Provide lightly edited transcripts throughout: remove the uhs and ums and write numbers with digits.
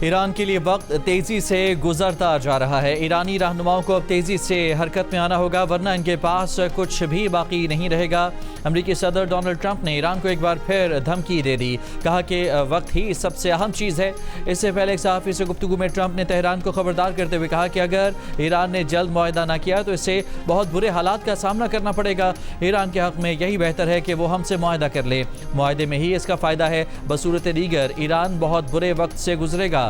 ایران کے لیے وقت تیزی سے گزرتا جا رہا ہے۔ ایرانی رہنماؤں کو اب تیزی سے حرکت میں آنا ہوگا ورنہ ان کے پاس کچھ بھی باقی نہیں رہے گا۔ امریکی صدر ڈونلڈ ٹرمپ نے ایران کو ایک بار پھر دھمکی دے دی، کہا کہ وقت ہی سب سے اہم چیز ہے۔ اس سے پہلے ایک صحافی سے گفتگو میں ٹرمپ نے تہران کو خبردار کرتے ہوئے کہا کہ اگر ایران نے جلد معاہدہ نہ کیا تو اسے بہت برے حالات کا سامنا کرنا پڑے گا۔ ایران کے حق میں یہی بہتر ہے کہ وہ ہم سے معاہدہ کر لے، معاہدے میں ہی اس کا فائدہ ہے، بصورت دیگر ایران بہت برے وقت سے گزرے گا۔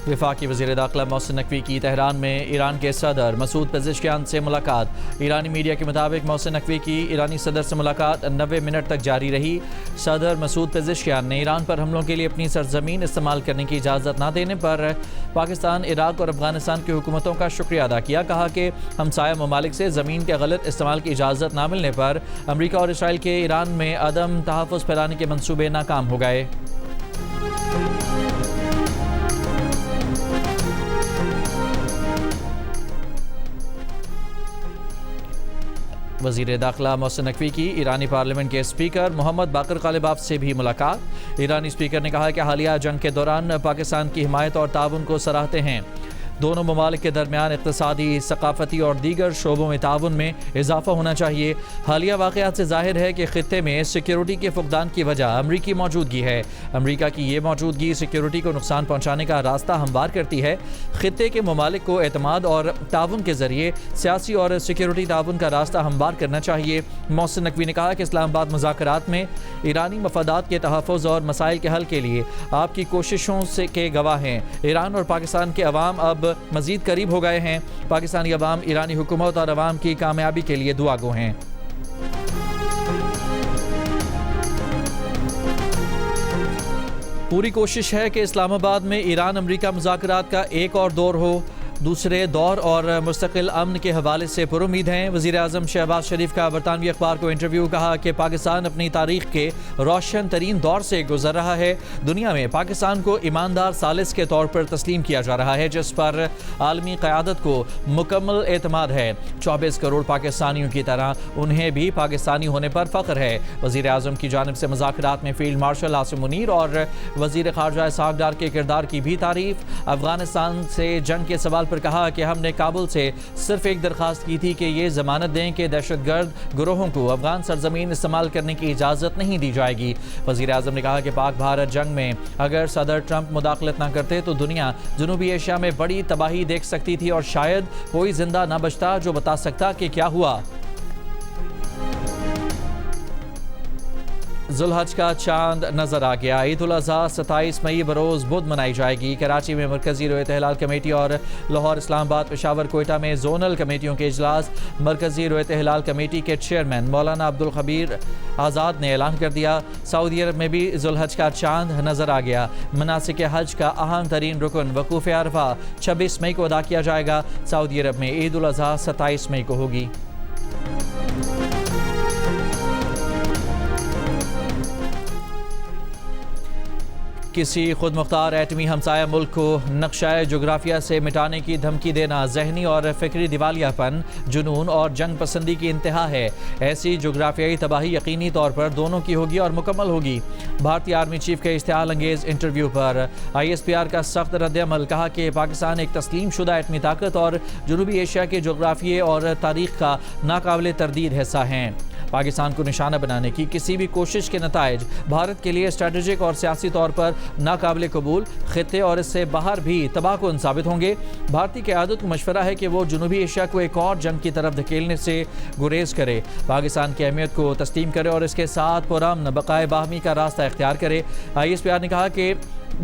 وفاقی وزیر داخلہ محسن نقوی کی تہران میں ایران کے صدر مسعود پزشکیان سے ملاقات۔ ایرانی میڈیا کے مطابق محسن نقوی کی ایرانی صدر سے ملاقات 90 منٹ تک جاری رہی۔ صدر مسعود پزشکیان نے ایران پر حملوں کے لیے اپنی سرزمین استعمال کرنے کی اجازت نہ دینے پر پاکستان، عراق اور افغانستان کی حکومتوں کا شکریہ ادا کیا۔ کہا کہ ہمسایہ ممالک سے زمین کے غلط استعمال کی اجازت نہ ملنے پر امریکہ اور اسرائیل کے ایران میں عدم تحفظ پھیلانے کے منصوبے ناکام ہو گئے۔ وزیر داخلہ محسن نقوی کی ایرانی پارلیمنٹ کے اسپیکر محمد باقر غالباف سے بھی ملاقات۔ ایرانی اسپیکر نے کہا کہ حالیہ جنگ کے دوران پاکستان کی حمایت اور تعاون کو سراہتے ہیں۔ دونوں ممالک کے درمیان اقتصادی، ثقافتی اور دیگر شعبوں میں تعاون میں اضافہ ہونا چاہیے۔ حالیہ واقعات سے ظاہر ہے کہ خطے میں سیکیورٹی کے فقدان کی وجہ امریکی موجودگی ہے۔ امریکہ کی یہ موجودگی سیکیورٹی کو نقصان پہنچانے کا راستہ ہموار کرتی ہے۔ خطے کے ممالک کو اعتماد اور تعاون کے ذریعے سیاسی اور سیکیورٹی تعاون کا راستہ ہموار کرنا چاہیے۔ محسن نقوی نے کہا کہ اسلام آباد مذاکرات میں ایرانی مفادات کے تحفظ اور مسائل کے حل کے لیے آپ کی کوششوں سے کے گواہ ہیں۔ ایران اور پاکستان کے عوام اب مزید قریب ہو گئے ہیں۔ پاکستانی عوام ایرانی حکومت اور عوام کی کامیابی کے لیے دعا گو ہیں۔ پوری کوشش ہے کہ اسلام آباد میں ایران امریکہ مذاکرات کا ایک اور دور ہو۔ دوسرے دور اور مستقل امن کے حوالے سے پر امید ہیں۔ وزیر اعظم شہباز شریف کا برطانوی اخبار کو انٹرویو، کہا کہ پاکستان اپنی تاریخ کے روشن ترین دور سے گزر رہا ہے۔ دنیا میں پاکستان کو ایماندار ثالث کے طور پر تسلیم کیا جا رہا ہے، جس پر عالمی قیادت کو مکمل اعتماد ہے۔ 24 کروڑ پاکستانیوں کی طرح انہیں بھی پاکستانی ہونے پر فخر ہے۔ وزیر اعظم کی جانب سے مذاکرات میں فیلڈ مارشل عاصم منیر اور وزیر خارجہ اسحاق ڈار کے کردار کی بھی تعریف۔ افغانستان سے جنگ کے سوال پر کہا کہ ہم نے کابل سے صرف ایک درخواست کی تھی کہ یہ ضمانت دیں کہ دہشت گرد گروہوں کو افغان سرزمین استعمال کرنے کی اجازت نہیں دی جائے گی۔ وزیر اعظم نے کہا کہ پاک بھارت جنگ میں اگر صدر ٹرمپ مداخلت نہ کرتے تو دنیا جنوبی ایشیا میں بڑی تباہی دیکھ سکتی تھی اور شاید کوئی زندہ نہ بچتا جو بتا سکتا کہ کیا ہوا۔ ذوالحج کا چاند نظر آ گیا۔ عید الاضحیٰ 27 مئی بروز بدھ منائی جائے گی۔ کراچی میں مرکزی رویت ہلال کمیٹی اور لاہور، اسلام آباد، پشاور، کوئٹہ میں زونل کمیٹیوں کے اجلاس۔ مرکزی رویت ہلال کمیٹی کے چیئرمین مولانا عبدالخبیر آزاد نے اعلان کر دیا، سعودی عرب میں بھی ذوالحج کا چاند نظر آ گیا۔ مناسک حج کا اہم ترین رکن وقوف عرفہ 26 مئی کو ادا کیا جائے گا۔ سعودی عرب میں عید الاضحیٰ 27 مئی کو ہوگی۔ کسی خود مختار ایٹمی ہمسایہ ملک کو نقشہ جغرافیہ سے مٹانے کی دھمکی دینا ذہنی اور فکری دیوالیہ پن، جنون اور جنگ پسندی کی انتہا ہے۔ ایسی جغرافیائی تباہی یقینی طور پر دونوں کی ہوگی اور مکمل ہوگی۔ بھارتی آرمی چیف کے اشتعال انگیز انٹرویو پر ISPR کا سخت رد عمل، کہا کہ پاکستان ایک تسلیم شدہ ایٹمی طاقت اور جنوبی ایشیا کے جغرافیے اور تاریخ کا ناقابل تردید حصہ ہیں۔ پاکستان کو نشانہ بنانے کی کسی بھی کوشش کے نتائج بھارت کے لیے اسٹریٹجک اور سیاسی طور پر ناقابل قبول، خطے اور اس سے باہر بھی تباہ کن ثابت ہوں گے۔ بھارتی قیادت کو مشورہ ہے کہ وہ جنوبی ایشیا کو ایک اور جنگ کی طرف دھکیلنے سے گریز کرے، پاکستان کی اہمیت کو تسلیم کرے اور اس کے ساتھ پرامن بقائے باہمی کا راستہ اختیار کرے۔ ISPR نے کہا کہ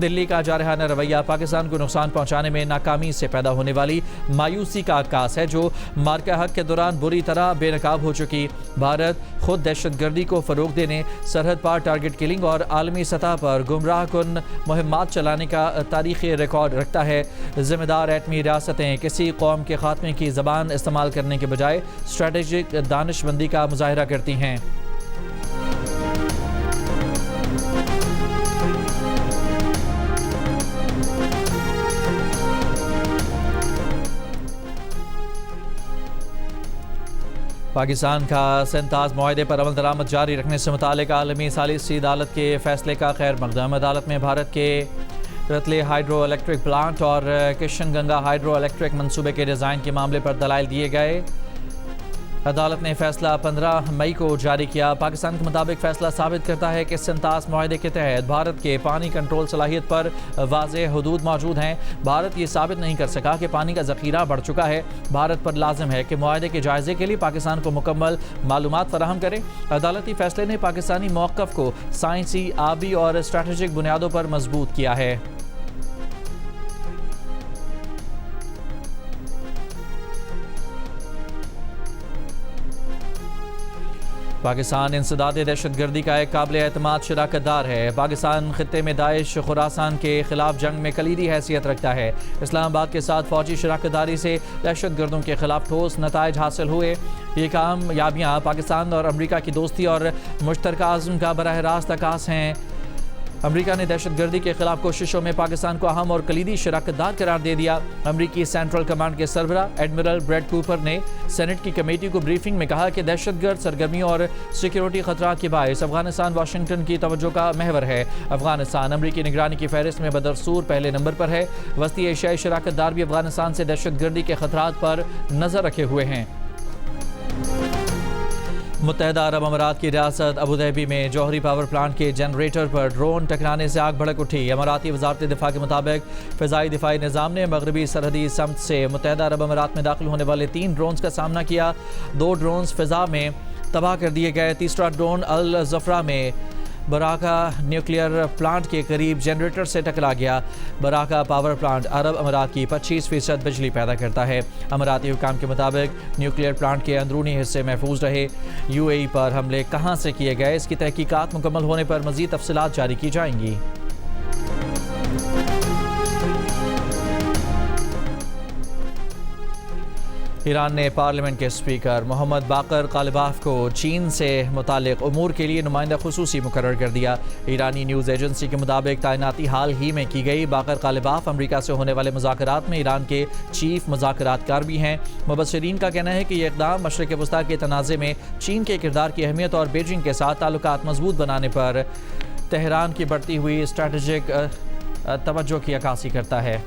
دلی کا جارحانہ رویہ پاکستان کو نقصان پہنچانے میں ناکامی سے پیدا ہونے والی مایوسی کا عکاس ہے، جو مارکہ حق کے دوران بری طرح بے نقاب ہو چکی۔ بھارت خود دہشت گردی کو فروغ دینے، سرحد پار ٹارگٹ کلنگ اور عالمی سطح پر گمراہ کن مہمات چلانے کا تاریخی ریکارڈ رکھتا ہے۔ ذمہ دار ایٹمی ریاستیں کسی قوم کے خاتمے کی زبان استعمال کرنے کے بجائے اسٹریٹجک دانش مندی کا مظاہرہ کرتی ہیں۔ پاکستان کا سنتاز معاہدے پر عمل درآمد جاری رکھنے سے متعلق عالمی ثالثی عدالت کے فیصلے کا خیر مقدم۔ عدالت میں بھارت کے رتلے ہائیڈرو الیکٹرک پلانٹ اور کشن گنگا ہائیڈرو الیکٹرک منصوبے کے ڈیزائن کے معاملے پر دلائل دیے گئے۔ عدالت نے فیصلہ 15 مئی کو جاری کیا۔ پاکستان کے مطابق فیصلہ ثابت کرتا ہے کہ سنتاز معاہدے کے تحت بھارت کے پانی کنٹرول صلاحیت پر واضح حدود موجود ہیں۔ بھارت یہ ثابت نہیں کر سکا کہ پانی کا ذخیرہ بڑھ چکا ہے۔ بھارت پر لازم ہے کہ معاہدے کے جائزے کے لیے پاکستان کو مکمل معلومات فراہم کرے۔ عدالتی فیصلے نے پاکستانی موقف کو سائنسی، آبی اور اسٹریٹجک بنیادوں پر مضبوط کیا ہے۔ پاکستان انسداد دہشت گردی کا ایک قابل اعتماد شراکت دار ہے۔ پاکستان خطے میں داعش خراسان کے خلاف جنگ میں کلیدی حیثیت رکھتا ہے۔ اسلام آباد کے ساتھ فوجی شراکت داری سے دہشت گردوں کے خلاف ٹھوس نتائج حاصل ہوئے۔ یہ کامیابیاں پاکستان اور امریکہ کی دوستی اور مشترکہ عزم کا براہ راست عکاس ہیں۔ امریکہ نے دہشت گردی کے خلاف کوششوں میں پاکستان کو اہم اور کلیدی شراکت دار قرار دے دیا۔ امریکی سینٹرل کمانڈ کے سربراہ ایڈمرل بریڈ کوپر نے سینٹ کی کمیٹی کو بریفنگ میں کہا کہ دہشت گرد سرگرمیوں اور سیکیورٹی خطرات کے باعث افغانستان واشنگٹن کی توجہ کا محور ہے۔ افغانستان امریکی نگرانی کی فہرست میں بدرسور پہلے نمبر پر ہے۔ وسطی ایشیائی شراکت دار بھی افغانستان سے دہشت گردی کے خطرات پر نظر رکھے ہوئے ہیں۔ متحدہ عرب امارات کی ریاست ابوظہبی میں جوہری پاور پلانٹ کے جنریٹر پر ڈرون ٹکرانے سے آگ بھڑک اٹھی۔ اماراتی وزارت دفاع کے مطابق فضائی دفاعی نظام نے مغربی سرحدی سمت سے متحدہ عرب امارات میں داخل ہونے والے 3 ڈرونز کا سامنا کیا۔ 2 ڈرونز فضا میں تباہ کر دیے گئے۔ تیسرا ڈرون الزفرا میں براکا نیوکلیئر پلانٹ کے قریب جنریٹر سے ٹکرا گیا۔ براکا پاور پلانٹ عرب امارات کی 25% بجلی پیدا کرتا ہے۔ اماراتی حکام کے مطابق نیوکلیئر پلانٹ کے اندرونی حصے محفوظ رہے۔ یو اے ای پر حملے کہاں سے کیے گئے، اس کی تحقیقات مکمل ہونے پر مزید تفصیلات جاری کی جائیں گی۔ ایران نے پارلیمنٹ کے اسپیکر محمد باقر قالباف کو چین سے متعلق امور کے لیے نمائندہ خصوصی مقرر کر دیا۔ ایرانی نیوز ایجنسی کے مطابق تعیناتی حال ہی میں کی گئی۔ باقر قالباف امریکہ سے ہونے والے مذاکرات میں ایران کے چیف مذاکرات کار بھی ہیں۔ مبصرین کا کہنا ہے کہ یہ اقدام مشرق وسطیٰ کے تنازع میں چین کے کردار کی اہمیت اور بیجنگ کے ساتھ تعلقات مضبوط بنانے پر تہران کی بڑھتی ہوئی اسٹریٹجک توجہ کی عکاسی کرتا ہے۔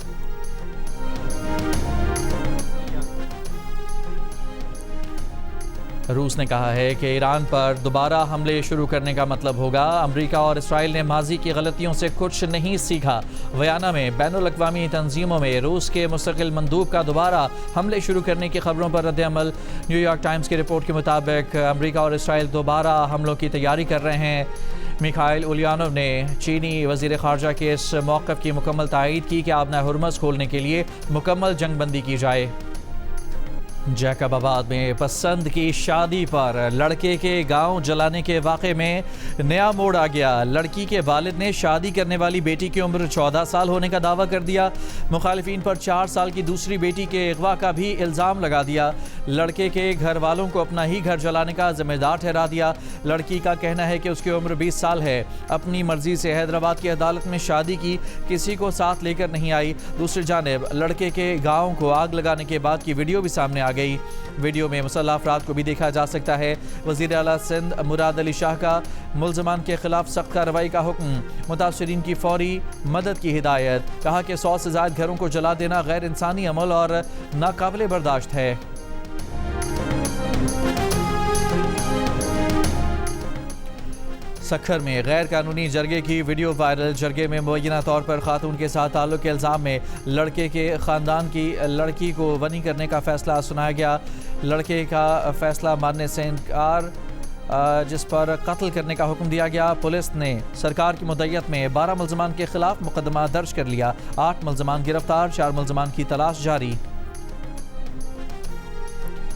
روس نے کہا ہے کہ ایران پر دوبارہ حملے شروع کرنے کا مطلب ہوگا امریکہ اور اسرائیل نے ماضی کی غلطیوں سے کچھ نہیں سیکھا۔ ویانا میں بین الاقوامی تنظیموں میں روس کے مستقل مندوب کا دوبارہ حملے شروع کرنے کی خبروں پر رد عمل۔ نیو یارک ٹائمز کی رپورٹ کے مطابق امریکہ اور اسرائیل دوبارہ حملوں کی تیاری کر رہے ہیں۔ میخائل اولینوف نے چینی وزیر خارجہ کے اس موقف کی مکمل تائید کی کہ آبنہ ہرمز کھولنے کے لیے مکمل جنگ بندی کی جائے۔ جیکب آباد میں پسند کی شادی پر لڑکے کے گاؤں جلانے کے واقعے میں نیا موڑ آ گیا۔ لڑکی کے والد نے شادی کرنے والی بیٹی کی عمر 14 سال ہونے کا دعویٰ کر دیا۔ مخالفین پر 4 سال کی دوسری بیٹی کے اغوا کا بھی الزام لگا دیا۔ لڑکے کے گھر والوں کو اپنا ہی گھر جلانے کا ذمہ دار ٹھہرا دیا۔ لڑکی کا کہنا ہے کہ اس کی عمر 20 سال ہے، اپنی مرضی سے حیدرآباد کی عدالت میں شادی کی، کسی کو ساتھ لے کر نہیں آئی۔ دوسری جانب لڑکے کے گاؤں کو آگ لگانے کے بعد کی ویڈیو بھی سامنے آ گئی۔ ویڈیو میں مسلح افراد کو بھی دیکھا جا سکتا ہے۔ وزیر اعلیٰ سندھ مراد علی شاہ کا ملزمان کے خلاف سخت کارروائی کا حکم، متاثرین کی فوری مدد کی ہدایت۔ کہا کہ 100 سے زائد گھروں کو جلا دینا غیر انسانی عمل اور ناقابل برداشت ہے۔ سکھر میں غیر قانونی جرگے کی ویڈیو وائرل۔ جرگے میں مبینہ طور پر خاتون کے ساتھ تعلق کے الزام میں لڑکے کے خاندان کی لڑکی کو ونی کرنے کا فیصلہ سنایا گیا۔ لڑکے کا فیصلہ ماننے سے انکار، جس پر قتل کرنے کا حکم دیا گیا۔ پولیس نے سرکار کی مدعیت میں 12 ملزمان کے خلاف مقدمہ درج کر لیا۔ 8 ملزمان گرفتار، 4 ملزمان کی تلاش جاری۔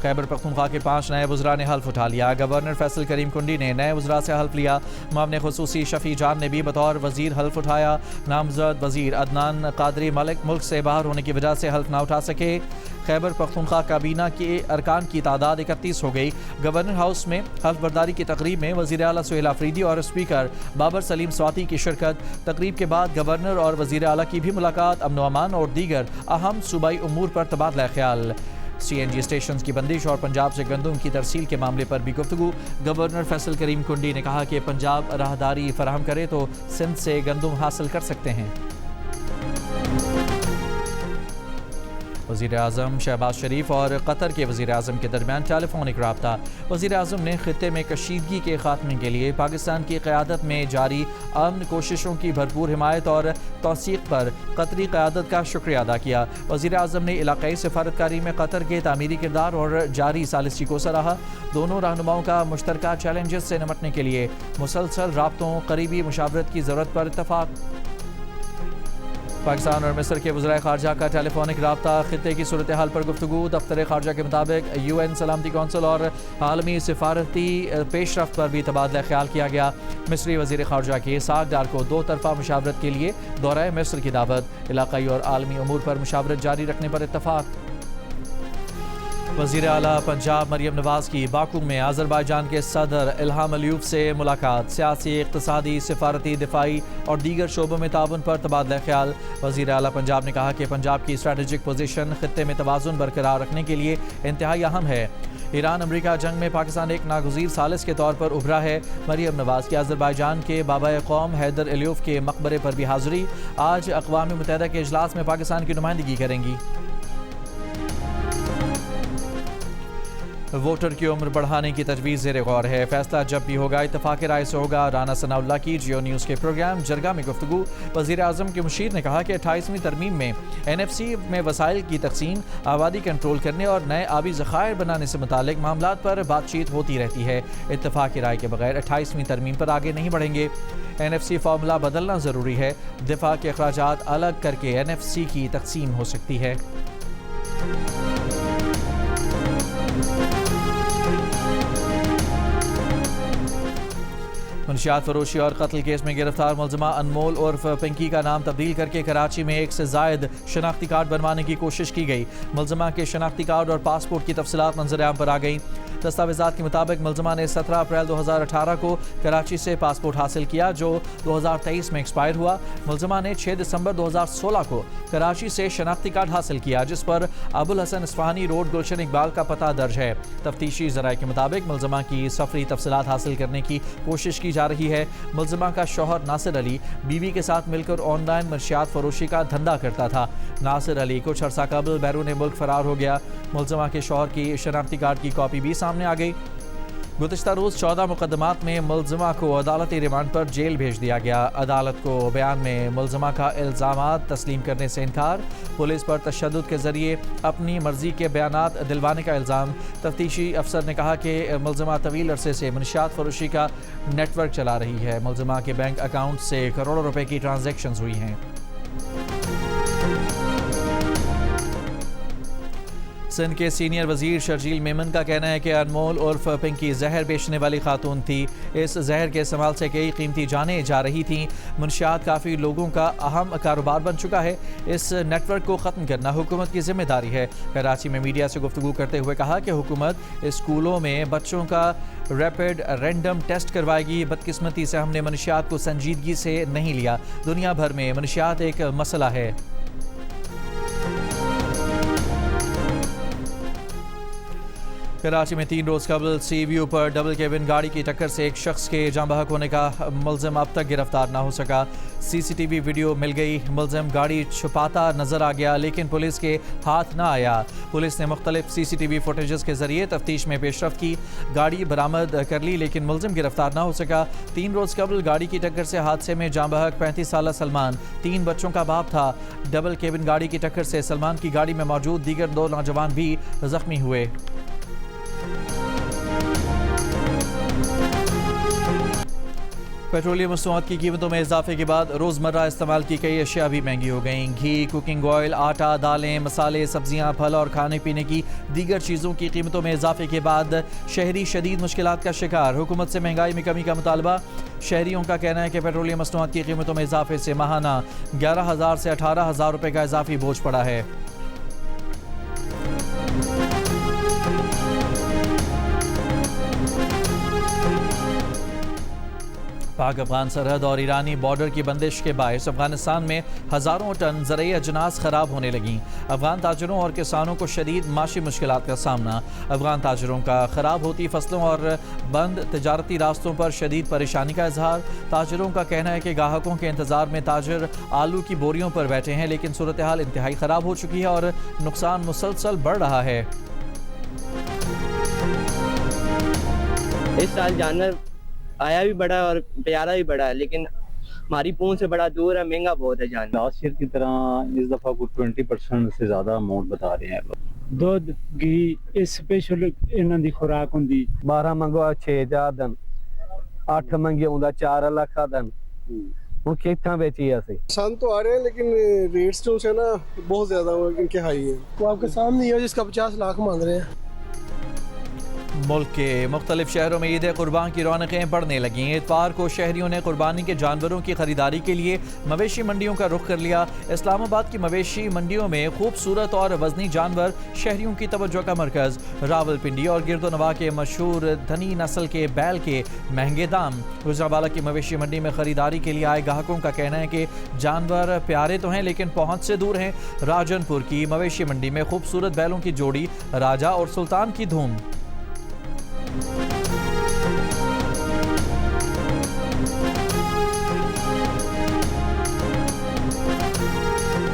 خیبر پختونخوا کے 5 نئے وزراء نے حلف اٹھا لیا۔ گورنر فیصل کریم کنڈی نے نئے وزراء سے حلف لیا۔ معاون خصوصی شفیع جان نے بھی بطور وزیر حلف اٹھایا۔ نامزد وزیر عدنان قادری ملک سے باہر ہونے کی وجہ سے حلف نہ اٹھا سکے۔ خیبر پختونخوا کابینہ کے ارکان کی تعداد 31 ہو گئی۔ گورنر ہاؤس میں حلف برداری کی تقریب میں وزیر اعلیٰ سہیل آفریدی اور اسپیکر بابر سلیم سواتی کی شرکت۔ تقریب کے بعد گورنر اور وزیر اعلیٰ کی بھی ملاقات، امن و امان اور دیگر اہم صوبائی امور پر تبادلہ خیال۔ CNG اسٹیشنز کی بندش اور پنجاب سے گندم کی ترسیل کے معاملے پر بھی گفتگو۔ گورنر فیصل کریم کنڈی نے کہا کہ پنجاب راہداری فراہم کرے تو سندھ سے گندم حاصل کر سکتے ہیں۔ وزیر اعظم شہباز شریف اور قطر کے وزیر اعظم کے درمیان ٹیلی فونک رابطہ۔ وزیر اعظم نے خطے میں کشیدگی کے خاتمے کے لیے پاکستان کی قیادت میں جاری امن کوششوں کی بھرپور حمایت اور توثیق پر قطری قیادت کا شکریہ ادا کیا۔ وزیر اعظم نے علاقائی سفارتکاری میں قطر کے تعمیری کردار اور جاری ثالثی کو سراہا۔ دونوں رہنماؤں کا مشترکہ چیلنجز سے نمٹنے کے لیے مسلسل رابطوں، قریبی مشاورت کی ضرورت پر اتفاق۔ پاکستان اور مصر کے وزرائے خارجہ کا ٹیلی فونک رابطہ، خطے کی صورتحال پر گفتگو۔ دفتر خارجہ کے مطابق UN سلامتی کونسل اور عالمی سفارتی پیش رفت پر بھی تبادلہ خیال کیا گیا۔ مصری وزیر خارجہ کی اسحاق ڈار کو 2 طرفہ مشاورت کے لیے دورہ مصر کی دعوت۔ علاقائی اور عالمی امور پر مشاورت جاری رکھنے پر اتفاق۔ وزیر اعلیٰ پنجاب مریم نواز کی باکو میں آذربائیجان کے صدر الہام علیوف سے ملاقات۔ سیاسی، اقتصادی، سفارتی، دفاعی اور دیگر شعبوں میں تعاون پر تبادلہ خیال۔ وزیر اعلیٰ پنجاب نے کہا کہ پنجاب کی اسٹریٹجک پوزیشن خطے میں توازن برقرار رکھنے کے لیے انتہائی اہم ہے۔ ایران امریکہ جنگ میں پاکستان ایک ناگزیر ثالث کے طور پر ابھرا ہے۔ مریم نواز کی آذربائیجان کے بابائے قوم حیدر علیوف کے مقبرے پر بھی حاضری۔ آج اقوام متحدہ کے اجلاس میں پاکستان کی نمائندگی کریں گی۔ ووٹر کی عمر بڑھانے کی تجویز زیر غور ہے، فیصلہ جب بھی ہوگا اتفاق رائے سے ہوگا۔ رانا ثناء اللہ کی جیو نیوز کے پروگرام جرگہ میں گفتگو۔ وزیر اعظم کے مشیر نے کہا کہ 28ویں ترمیم میں NFC میں وسائل کی تقسیم، آبادی کنٹرول کرنے اور نئے آبی ذخائر بنانے سے متعلق معاملات پر بات چیت ہوتی رہتی ہے۔ اتفاق رائے کے بغیر 28ویں ترمیم پر آگے نہیں بڑھیں گے۔ NFC فارمولہ بدلنا ضروری ہے، دفاع کے اخراجات الگ کر کے NFC کی تقسیم ہو سکتی ہے۔ منشیات فروشی اور قتل کیس میں گرفتار ملزمہ انمول عرف پنکی کا نام تبدیل کر کے کراچی میں 1 سے زائد شناختی کارڈ بنوانے کی کوشش کی گئی۔ ملزمہ کے شناختی کارڈ اور پاسپورٹ کی تفصیلات منظر عام پر آ گئیں۔ دستاویزات کے مطابق ملزمہ نے 17 اپریل 2018 کو کراچی سے پاسپورٹ حاصل کیا جو 2023 میں ایکسپائر ہوا۔ ملزمہ نے 6 دسمبر 2016 کو کراچی سے شناختی کارڈ حاصل کیا جس پر ابوالحسن اصفہانی روڈ گلشن اقبال کا پتہ درج ہے۔ تفتیشی ذرائع کے مطابق ملزمہ کی سفری تفصیلات حاصل کرنے کی کوشش کی جا رہی ہے۔ ملزمہ کا شوہر ناصر علی بیوی کے ساتھ مل کر آن لائن منشیات فروشی کا دھندا کرتا تھا۔ ناصر علی کچھ عرصہ قبل بیرون ملک فرار ہو گیا۔ ملزمہ کے شوہر کی شناختی کارڈ کی کاپی بھی سامنے آ گئی۔ گزشتہ روز 14 مقدمات میں ملزمہ کو عدالتی ریمانڈ پر جیل بھیج دیا گیا۔ عدالت کو بیان میں ملزمہ کا الزامات تسلیم کرنے سے انکار، پولیس پر تشدد کے ذریعے اپنی مرضی کے بیانات دلوانے کا الزام۔ تفتیشی افسر نے کہا کہ ملزمہ طویل عرصے سے منشیات فروشی کا نیٹ ورک چلا رہی ہے۔ ملزمہ کے بینک اکاؤنٹ سے کروڑوں روپے کی ٹرانزیکشنز ہوئی ہیں۔ سندھ کے سینئر وزیر شرجیل میمن کا کہنا ہے کہ انمول عرف پنکی زہر بیچنے والی خاتون تھی۔ اس زہر کے استعمال سے کئی قیمتی جانیں جا رہی تھیں۔ منشیات کافی لوگوں کا اہم کاروبار بن چکا ہے۔ اس نیٹ ورک کو ختم کرنا حکومت کی ذمہ داری ہے۔ کراچی میں میڈیا سے گفتگو کرتے ہوئے کہا کہ حکومت اسکولوں میں بچوں کا ریپڈ رینڈم ٹیسٹ کروائے گی۔ بدقسمتی سے ہم نے منشیات کو سنجیدگی سے نہیں لیا۔ دنیا بھر میں منشیات ایک مسئلہ ہے۔ کراچی میں 3 روز قبل سی ویو پر ڈبل کیبن گاڑی کی ٹکر سے ایک شخص کے جاں بحق ہونے کا ملزم اب تک گرفتار نہ ہو سکا۔ CCTV ویڈیو مل گئی، ملزم گاڑی چھپاتا نظر آ گیا لیکن پولیس کے ہاتھ نہ آیا۔ پولیس نے مختلف CCTV فوٹیجز کے ذریعے تفتیش میں پیش رفت کی، گاڑی برآمد کر لی لیکن ملزم گرفتار نہ ہو سکا۔ 3 روز قبل گاڑی کی ٹکر سے حادثے میں جاں بحق 35 سالہ سلمان 3 بچوں کا باپ تھا۔ ڈبل کیبن گاڑی کی ٹکر سے سلمان کی گاڑی میں موجود دیگر 2 نوجوان بھی زخمی ہوئے۔ پیٹرولیم مصنوعات کی قیمتوں میں اضافے کے بعد روزمرہ استعمال کی کئی اشیاء بھی مہنگی ہو گئیں۔ گھی، کوکنگ آئل، آٹا، دالیں، مسالے، سبزیاں، پھل اور کھانے پینے کی دیگر چیزوں کی قیمتوں میں اضافے کے بعد شہری شدید مشکلات کا شکار۔ حکومت سے مہنگائی میں کمی کا مطالبہ۔ شہریوں کا کہنا ہے کہ پیٹرولیم مصنوعات کی قیمتوں میں اضافے سے ماہانہ 11,000 سے 18,000 روپے کا اضافی بوجھ پڑا ہے۔ پاک افغان سرحد اور ایرانی بارڈر کی بندش کے باعث افغانستان میں ہزاروں ٹن زرعی اجناس خراب ہونے لگیں۔ افغان تاجروں اور کسانوں کو شدید معاشی مشکلات کا سامنا۔ افغان تاجروں کا خراب ہوتی فصلوں اور بند تجارتی راستوں پر شدید پریشانی کا اظہار۔ تاجروں کا کہنا ہے کہ گاہکوں کے انتظار میں تاجر آلو کی بوریوں پر بیٹھے ہیں، لیکن صورتحال انتہائی خراب ہو چکی ہے اور نقصان مسلسل بڑھ رہا ہے۔ اس سال جانور آیا بھی بڑا ہے اور پیارا بھی بڑا ہے، لیکن ہماری پونچھ سے بڑا دور ہے، مہنگا بہت ہے جانور۔ لاسٹ ایئر کی طرح اس دفعہ کو 20% سے زیادہ اماؤنٹ بتا رہے ہیں لوگ۔ دودھ گھی اسپیشل انہاں دی خوراک ہوندی 12 منگوا 6 جا دن 8 منگے ہوندا 4 لاکھ دن ہن کتھاں بیچی اسی پسند تو آ رہے ہیں، لیکن ریٹس جو ہے نا بہت زیادہ ان کے ہائی ہیں۔ وہ آپ کے سامنے ہی ہے جس کا 50 لاکھ مانگ رہے ہیں۔ ملک کے مختلف شہروں میں عید قربان کی رونقیں بڑھنے لگیں۔ اتوار کو شہریوں نے قربانی کے جانوروں کی خریداری کے لیے مویشی منڈیوں کا رخ کر لیا۔ اسلام آباد کی مویشی منڈیوں میں خوبصورت اور وزنی جانور شہریوں کی توجہ کا مرکز۔ راولپنڈی اور گرد و نواح کے مشہور دھنی نسل کے بیل کے مہنگے دام۔ گجرانوالہ کی مویشی منڈی میں خریداری کے لیے آئے گاہکوں کا کہنا ہے کہ جانور پیارے تو ہیں لیکن پہنچ سے دور ہیں۔ راجن پور کی مویشی منڈی میں خوبصورت بیلوں کی جوڑی راجہ اور سلطان کی دھوم۔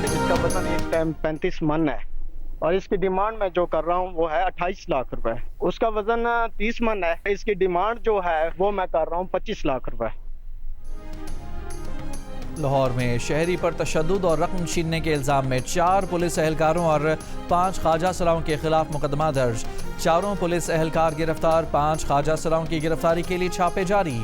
اس کا وزن ایک ٹائم 35 من ہے اور اس کی ڈیمانڈ میں جو کر رہا ہوں وہ ہے 28 لاکھ روپے۔ اس کا وزن 30 من ہے، اس کی ڈیمانڈ جو ہے وہ میں کر رہا ہوں 25 لاکھ روپے۔ لاہور میں شہری پر تشدد اور رقم چھیننے کے الزام میں 4 پولیس اہلکاروں اور 5 خواجہ سراؤں کے خلاف مقدمہ درج۔ 4 پولیس اہلکار گرفتار، 5 خواجہ سراؤں کی گرفتاری کے لیے چھاپے جاری۔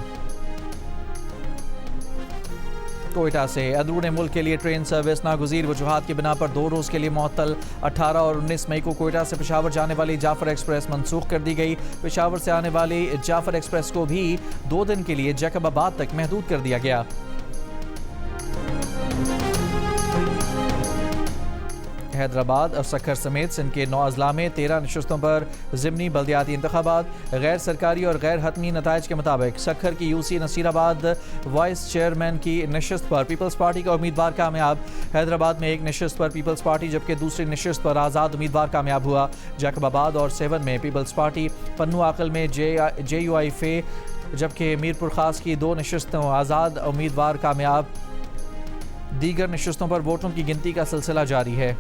کوئٹہ سے اندرون ملک کے لیے ٹرین سروس ناگزیر وجوہات کی بنا پر 2 روز کے لیے معطل۔ 18 اور 19 مئی کو کوئٹہ سے پشاور جانے والی جعفر ایکسپریس منسوخ کر دی گئی۔ پشاور سے آنے والی جعفر ایکسپریس کو بھی 2 دن کے لیے جیکب آباد تک محدود کر دیا گیا۔ حیدرآباد اور سکھر سمیت سندھ کے 9 اضلاع میں 13 نشستوں پر ضمنی بلدیاتی انتخابات۔ غیر سرکاری اور غیر حتمی نتائج کے مطابق سکھر کی UC نصیر آباد وائس چیئرمین کی نشست پر پیپلز پارٹی کا امیدوار کامیاب۔ حیدرآباد میں ایک نشست پر پیپلز پارٹی جبکہ دوسری نشست پر آزاد امیدوار کامیاب ہوا۔ جیکب آباد اور سیون میں پیپلز پارٹی، پنو عاقل میں JUI فے جبکہ میرپور خاص کی 2 نشستوں آزاد امیدوار کامیاب۔ دیگر نشستوں پر ووٹوں کی گنتی کا سلسلہ جاری ہے۔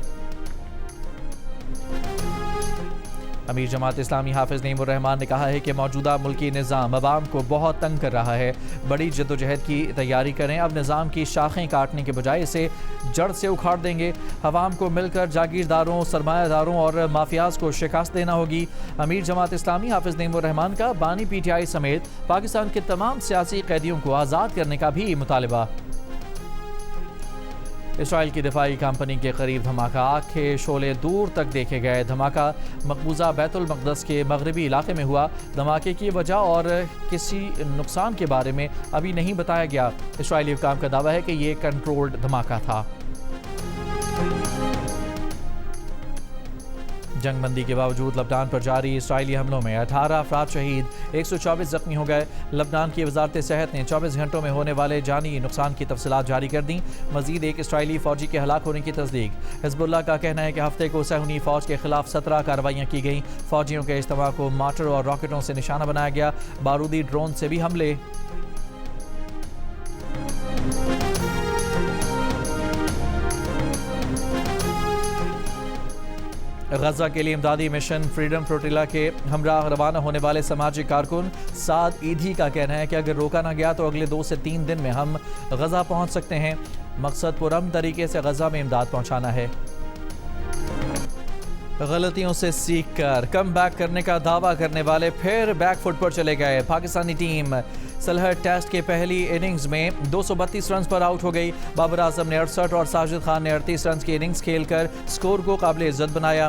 امیر جماعت اسلامی حافظ نعیم الرحمان نے کہا ہے کہ موجودہ ملکی نظام عوام کو بہت تنگ کر رہا ہے، بڑی جدوجہد کی تیاری کریں، اب نظام کی شاخیں کاٹنے کے بجائے اسے جڑ سے اکھاڑ دیں گے۔ عوام کو مل کر جاگیرداروں، سرمایہ داروں اور مافیاز کو شکست دینا ہوگی۔ امیر جماعت اسلامی حافظ نعیم الرحمان کا بانی PTI سمیت پاکستان کے تمام سیاسی قیدیوں کو آزاد کرنے کا بھی مطالبہ۔ اسرائیل کی دفاعی کمپنی کے قریب دھماکہ، آگ کے شعلے دور تک دیکھے گئے۔ دھماکہ مقبوضہ بیت المقدس کے مغربی علاقے میں ہوا۔ دھماکے کی وجہ اور کسی نقصان کے بارے میں ابھی نہیں بتایا گیا۔ اسرائیلی حکام کا دعویٰ ہے کہ یہ کنٹرولڈ دھماکہ تھا۔ جنگ بندی کے باوجود لبنان پر جاری اسرائیلی حملوں میں 18 افراد شہید، 124 زخمی ہو گئے۔ لبنان کی وزارت صحت نے 24 گھنٹوں میں ہونے والے جانی نقصان کی تفصیلات جاری کر دیں۔ مزید ایک اسرائیلی فوجی کے ہلاک ہونے کی تصدیق۔ حزب اللہ کا کہنا ہے کہ ہفتے کو صہیونی فوج کے خلاف 17 کارروائیاں کی گئیں۔ فوجیوں کے اجتماع کو مارٹر اور راکٹوں سے نشانہ بنایا گیا، بارودی ڈرون سے بھی حملے۔ غزہ کے لیے امدادی مشن فریڈم فلوٹیلا کے ہمراہ روانہ ہونے والے سماجی کارکن سعد ایدھی کا کہنا ہے کہ اگر روکا نہ گیا تو اگلے 2 سے 3 دن میں ہم غزہ پہنچ سکتے ہیں۔ مقصد پرامن طریقے سے غزہ میں امداد پہنچانا ہے۔ غلطیوں سے سیکھ کر کم بیک کرنے کا دعویٰ کرنے والے پھر بیک فٹ پر چلے گئے۔ پاکستانی ٹیم سلہٹ ٹیسٹ کے پہلی اننگز میں 232 رنز پر آؤٹ ہو گئی۔ بابر اعظم نے 68 اور ساجد خان نے 38 رنز کی اننگز کھیل کر سکور کو قابل عزت بنایا۔